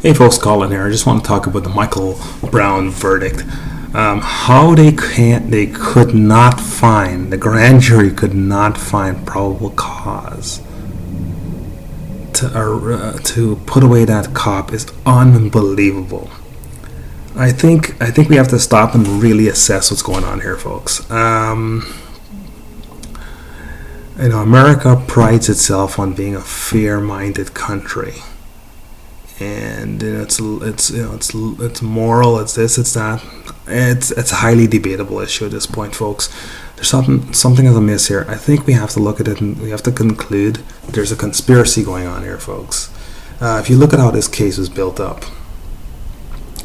Hey folks, Colin here. I just want to talk about the Michael Brown verdict. How they could not find, the grand jury could not find probable cause to put away that cop is unbelievable. I think we have to stop and really assess what's going on here, folks. America prides itself on being a fair-minded country. And it's moral, it's this, it's that. It's a highly debatable issue at this point, folks. There's something is amiss here. I think we have to look at it and we have to conclude there's a conspiracy going on here, folks. If you look at how this case was built up,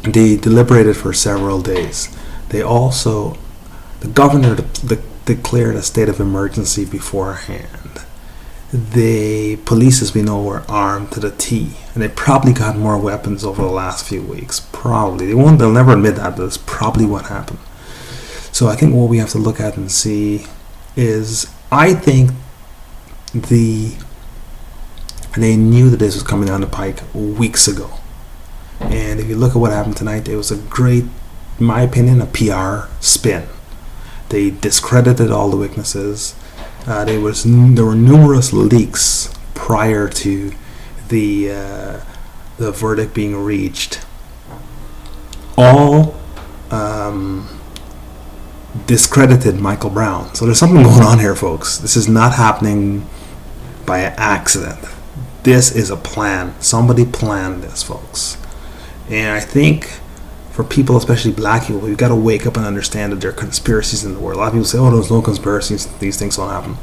they deliberated for several days. The governor declared a state of emergency beforehand. The police, as we know, were armed to the T, and they probably got more weapons over the last few weeks. Probably they'll never admit that, but it's probably what happened. So I think what we have to look at and see is, I think they knew that this was coming down the pike weeks ago. And if you look at what happened tonight, it was a great, in my opinion, a PR spin. They discredited all the witnesses. There were numerous leaks prior to the verdict being reached. All discredited Michael Brown. So there's something going on here, folks. This is not happening by accident. This is a plan. Somebody planned this, folks. And I think for people, especially black people, we've got to wake up and understand that there are conspiracies in the world. A lot of people say, oh, there's no conspiracies, these things don't happen.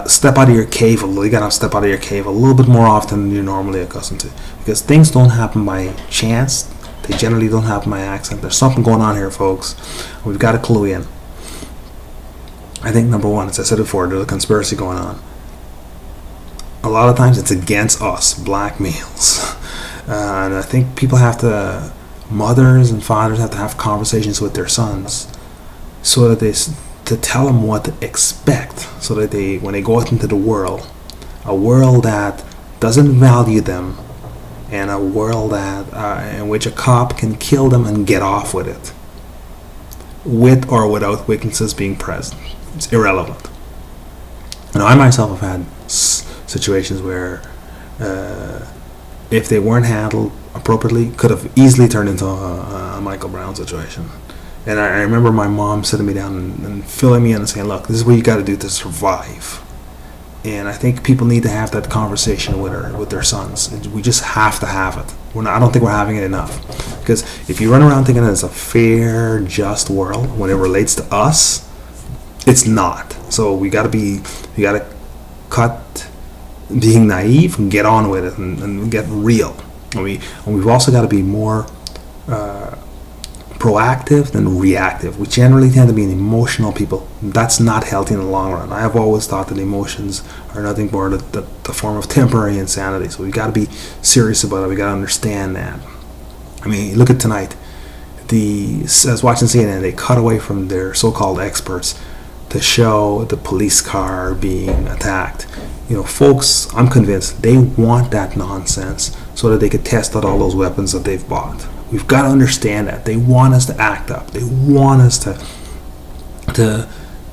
Step out of your cave a little. You got to step out of your cave a little bit more often than you're normally accustomed to. Because things don't happen by chance. They generally don't happen by accident. There's something going on here, folks. We've got to clue in. I think number one, as I said before, there's a conspiracy going on. A lot of times it's against us, black males. And I think mothers and fathers have to have conversations with their sons so that to tell them what to expect, so that when they go out into the world, a world that doesn't value them, and a world that in which a cop can kill them and get off with it, with or without witnesses being present. It's irrelevant. I myself have had situations where if they weren't handled appropriately, could have easily turned into a Michael Brown situation. And I remember my mom sitting me down and filling me in and saying, look, this is what you got to do to survive. And I think people need to have that conversation with their sons. We just have to have it. I don't think we're having it enough. Because if you run around thinking that it's a fair, just world, when it relates to us, it's not. So we got to cut being naive and get on with it and get real. And we've also got to be more proactive than reactive. We generally tend to be an emotional people. That's not healthy in the long run. I have always thought that emotions are nothing more than the form of temporary insanity. So we've got to be serious about it. We got to understand that. Look at tonight. I was watching CNN. They cut away from their so-called experts to show the police car being attacked. Folks, I'm convinced they want that nonsense so that they could test out all those weapons that they've bought. We've got to understand that. They want us to act up. They want us to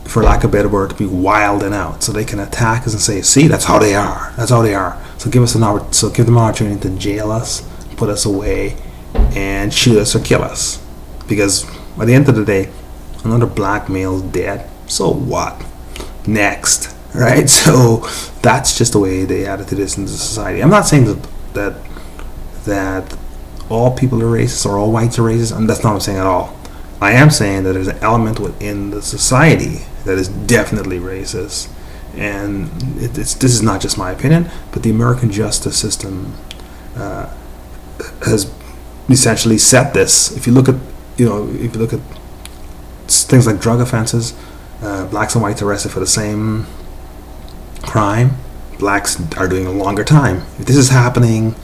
for lack of a better word, to be wilding out so they can attack us and say, see, that's how they are. That's how they are. So give them an opportunity to jail us, put us away, and shoot us or kill us. Because at the end of the day, another black male's dead. So what? Next. Right? So that's just the way they added to this in the society. I'm not saying that all people are racist or all whites are racist, and that's not what I'm saying at all. I am saying that there's an element within the society that is definitely racist, and this is not just my opinion, but the American justice system has essentially set this. If you look at things like drug offenses, blacks and whites arrested for the same crime, blacks are doing a longer time. If this is happening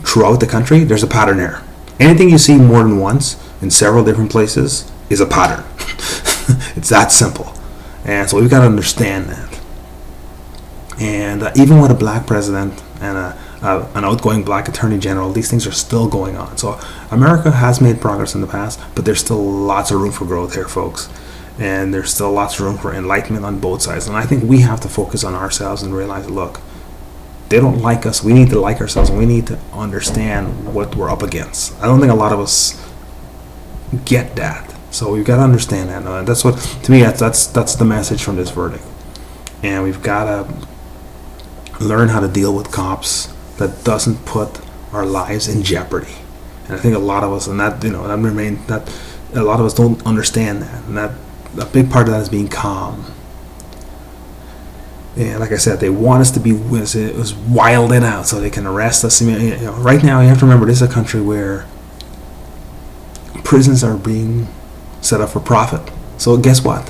throughout the country, there's a pattern here. Anything you see more than once in several different places is a pattern. It's that simple. And so we've got to understand that. And even with a black president and an outgoing black attorney general. These things are still going on. So America has made progress in the past, but there's still lots of room for growth here, folks. And there's still lots of room for enlightenment on both sides. And I think we have to focus on ourselves and realize, look, they don't like us. We need to like ourselves, and we need to understand what we're up against. I don't think a lot of us get that. So we've got to understand that. And that's what, to me, that's the message from this verdict. And we've got to learn how to deal with cops that doesn't put our lives in jeopardy. And I think a lot of us, and that, that a lot of us don't understand that. And that a big part of that is being calm. And like I said, they want us to be was wilding out so they can arrest us. Right now, you have to remember, this is a country where prisons are being set up for profit. So guess what?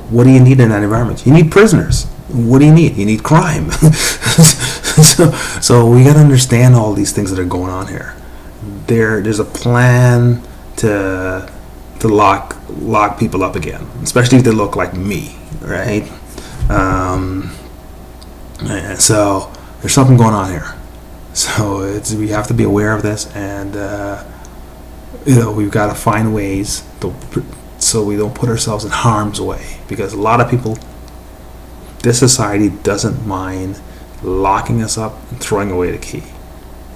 What do you need in that environment? You need prisoners. What do you need? You need crime. so we got to understand all these things that are going on here. There's a plan to lock people up again, especially if they look like me, right? So there's something going on here. So we have to be aware of this, and we've got to find ways so we don't put ourselves in harm's way, because a lot of people, this society doesn't mind locking us up and throwing away the key.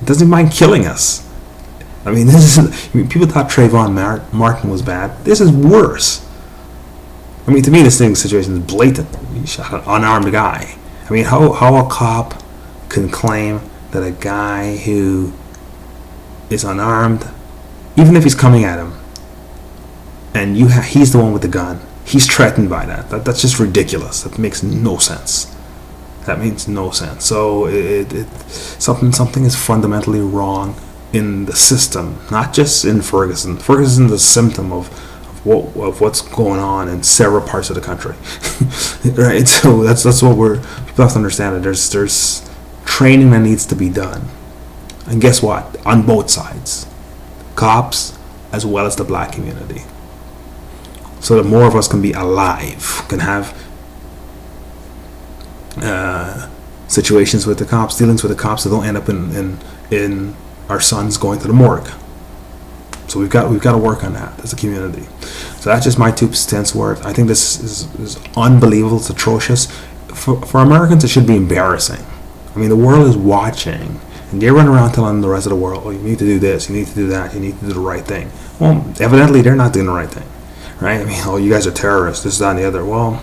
It doesn't mind killing us. I mean, people thought Trayvon Martin was bad. This is worse. I mean, to me, this situation is blatant. He shot an unarmed guy. I mean, how a cop can claim that a guy who is unarmed, even if he's coming at him, and he's the one with the gun, he's threatened by that. That's just ridiculous. That makes no sense. That makes no sense. So something is fundamentally wrong in the system, not just in Ferguson. Ferguson is a symptom of what's going on in several parts of the country, right? So that's what people have to understand. That there's training that needs to be done, and guess what? On both sides, cops as well as the black community, so that more of us can be alive, can have situations with the cops, dealings with the cops that don't end up in our sons going to the morgue. So we've got to work on that as a community. So that's just my 2 cents worth. I think this is unbelievable. It's atrocious. For Americans, it should be embarrassing. I mean, the world is watching, and they run around telling the rest of the world, "Oh, you need to do this, you need to do that, you need to do the right thing." Well, evidently they're not doing the right thing, right? I mean, "Oh, you guys are terrorists, this, that, and the other." Well,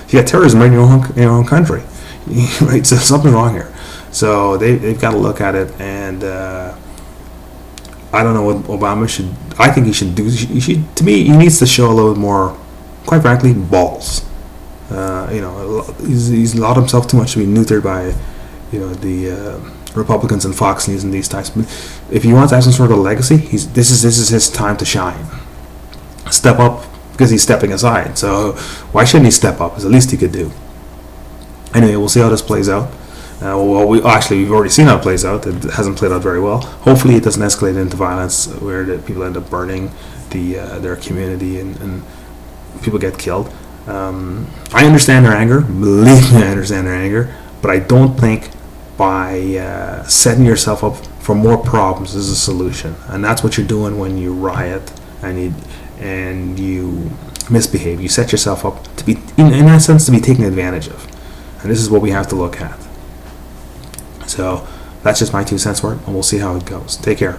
you got terrorism right in your own country, right? So something's wrong here. So they've got to look at it, and I don't know what Obama should. I think he should do. To me, he needs to show a little more, quite frankly, balls. He's allowed himself too much to be neutered by, the Republicans and Fox News and these types. But if he wants to have some sort of legacy, this is his time to shine. Step up, because he's stepping aside. So why shouldn't he step up? It's the least he could do. Anyway, we'll see how this plays out. We've already seen how it plays out. It hasn't played out very well. Hopefully, it doesn't escalate into violence where the people end up burning their community and people get killed. I understand their anger. Believe me, I understand their anger. But I don't think by setting yourself up for more problems is a solution. And that's what you're doing when you riot and you misbehave. You set yourself up to be, in that sense, to be taken advantage of. And this is what we have to look at. So that's just my 2 cents worth, and we'll see how it goes. Take care.